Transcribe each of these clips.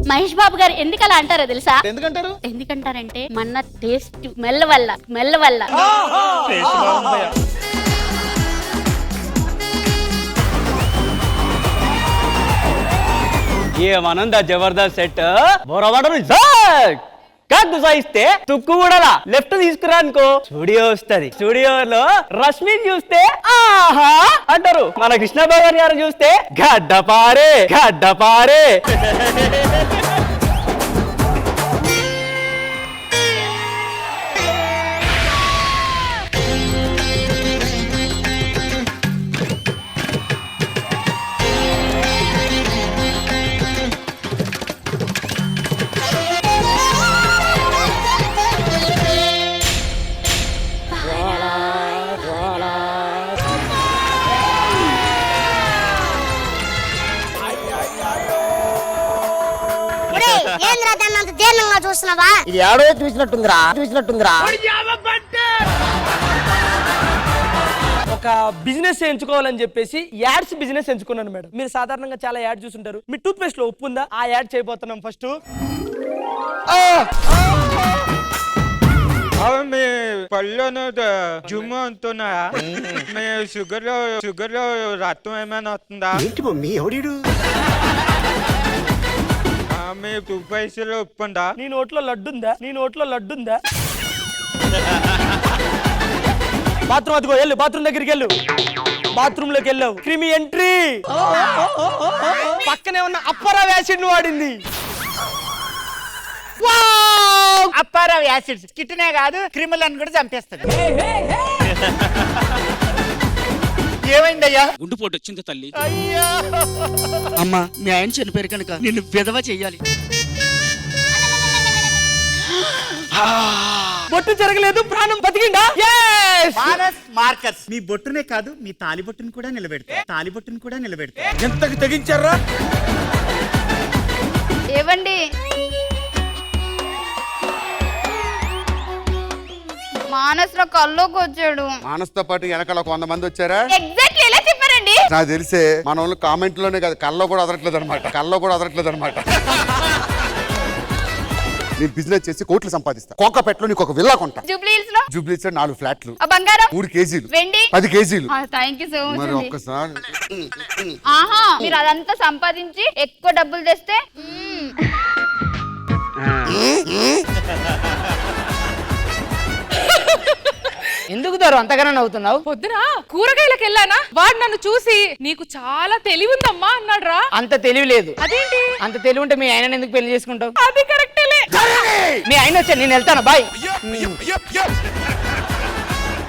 మహేష్ బాబు గారు ఎందుకు అలా అంటారో తెలుసా? ఎందుకంటారు? ఎందుకంటారంటే మన టేస్ట్ మెల్ల వల్ల ఏమనందా జబర్దస్త్ సెట్ బోరవాడరు గుసాయిస్తే తుక్కు కూడా లెఫ్ట్ తీసుకురా అనుకో స్టూడియో వస్తుంది. స్టూడియోలో రష్మి చూస్తే ఆహా అంటారు. మన కృష్ణబాబు గారు చూస్తే గడ్డపారే. చూస్తున్నావా? ఇది ఏడో చూసినట్టుందిరా. ఒక బిజినెస్ ఎంచుకోవాలని చెప్పేసి యాడ్స్ బిజినెస్ ఎంచుకున్నాను మేడం. మీరు సాధారణంగా చాలా యాడ్ చూసుంటారు. మీ టూత్ పేస్ట్ లో ఉప్పు ఉందా? ఆ యాడ్ చేయబోతున్నాం ఫస్ట్. మీ పళ్ళను జుమ్ము అంటున్నాయా? మీ షుగర్ లో రక్తం ఏమైనా వస్తుందా? ఏంటి మమ్మీ ఎవడు? మీ టూత్ పేస్ట్ లో ఉప్పు ఉందా? నీ నోట్లో లడ్డుందా? బాత్రూమ్ అదిగో వెళ్ళు. బాత్రూమ్ దగ్గరికి వెళ్ళు. బాత్రూమ్ లోకి వెళ్ళావు. క్రిమి ఎంట్రీ. పక్కనే ఉన్న అప్పరా యాసిడ్ వాడింది. అప్పారావు యాసిడ్స్ కిట్నే కాదు క్రిములను కూడా చంపేస్తుంది. ఏమైందయ్యా? గుండుపోటు వచ్చింది తల్లి. అమ్మా మీ ఆయన చనిపోయారు కనుక నిన్ను విధవ చెయ్యాలి. బొట్టు జరగలేదు, ప్రాణం బతికిందా? మానస్ మార్కర్స్ మీ బొట్టునే కాదు మీ తాలిబొట్టును కూడా నిలబెడతా. ఎంతకు తెగించారా? ఏవండి మానస్ నా కల్లోకి వచ్చాడు. మానస్తో పాటు వెనకాల 100 మంది వచ్చారా? ఎగ్జాక్ట్లీ ఎలా చెప్పారండి? నాకు తెలిసే మన వాళ్ళు కామెంట్ లోనే కాదు కల్లో కూడా అదరట్లేదు అనమాట. నేను బిజినెస్ చేసి కోట్లు సంపాదిస్తా. కోకపేటలో నీకు ఒక విల్లా కొంటా. జూబ్లీహిల్స్ లో 4 ఫ్లాట్లు, బంగారం 3 కేజీలు, వెండి 10 కేజీలు. Thank you so much. మరి ఒక్కసారి మీరు అదంతా సంపాదించి ఎక్కువ డబ్బులు తెస్తే ఎందుకు దారు అంతగానే నవ్వుతున్నావు? పొద్దున కూరగాయలకు వెళ్ళానా, వాడు నన్ను చూసి నీకు చాలా తెలివి ఉందమ్మా అన్నాడు రా. అంత తెలివి లేదు. అదేంటి? అంత తెలివి ఉంటే మీ ఆయన ఎందుకు పెళ్లి చేసుకుంటావు? అది కరెక్టేలే. మీ ఆయన వచ్చా, నేను వెళ్తాను. బాయ్.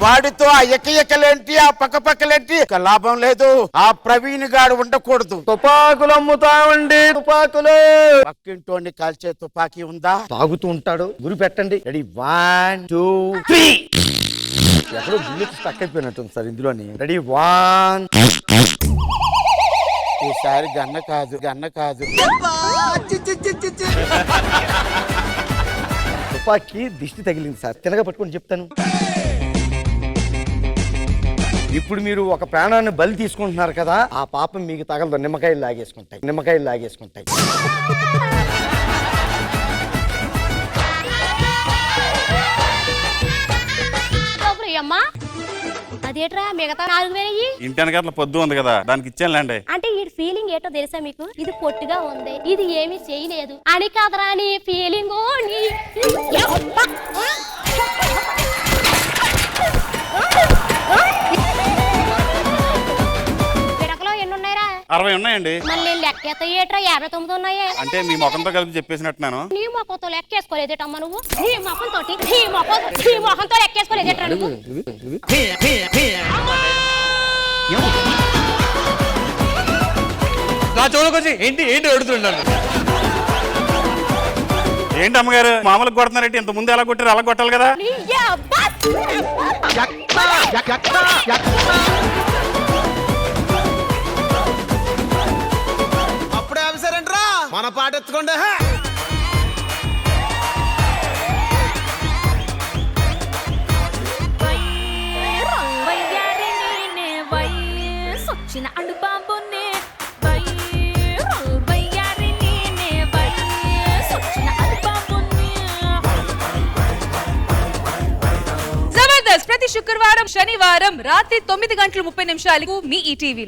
వాడితో ఆ ఎక్కలేంటి ఆ పక్కలేంటి లాభం లేదు. ఆ ప్రవీణ్ గాడు ఉండకూడదు. తుపాకులు అమ్ముతామండి. తుపాకులు పక్కింటోని కాల్చే తుపాకీ ఉందా? తాగుతూ ఉంటాడు. గురి పెట్టండి. రెడీ 1 2 3. ఎక్కడో బుల్లెట్ స్టక్ అయిపోయినట్టుంది సార్ ఇందులోని. రెడీ 1. ఈసారి గన్న కాదు. తుపాకీ దిష్టి తగిలింది సార్. తినగా పట్టుకొని చెప్తాను. ఇప్పుడు మీరు ఒక ప్రాణాన్ని బలి తీసుకుంటున్నారు కదా, ఆ పాపం మీకు తగలదు. నిమ్మకాయలు లాగేసుకుంటాయి. అదేట్రా మిగతా 4000 ఇంటి వెనకాల పొద్దు ఉంది కదా దానికి ఇచ్చానులేండి. అంటే ఈ ఫీలింగ్ ఏంటో తెలుసా మీకు? ఇది పొట్టుగా ఉంది, ఇది ఏమీ చేయలేదు అని కాదరా నీ ఫీలింగ్. పిడకలో ఎన్ని ఉన్నాయిరా? 60 ఉన్నాయండి. మళ్ళీ లెక్క ఏట్రా 59 ఉన్నాయి. అంటే మీ ముఖంతో కలిపి చెప్పేసినట్టున్నాను. నీ మొఖంతో లెక్కేసుకోలేదేటమ్మా నువ్వు? నీ మొఖంతో లెక్కేసుకోలేదేట్రా నువ్వు? నా చూడకొచ్చి ఏంటి అడుగుతున్నాను. ఏంటి అమ్మగారు మామూలుగా కొడుతున్నారంటే ఇంత ముందు ఎలా కొట్టారు అలా కొట్టాలి కదా. అప్పుడే అవసరంట్రా మన పాట ఎత్తుకోండి. వచ్చిన అడుబాబునే ప్రతి శుక్రవారం శనివారం రాత్రి 9:30 మీ ఈటీవీ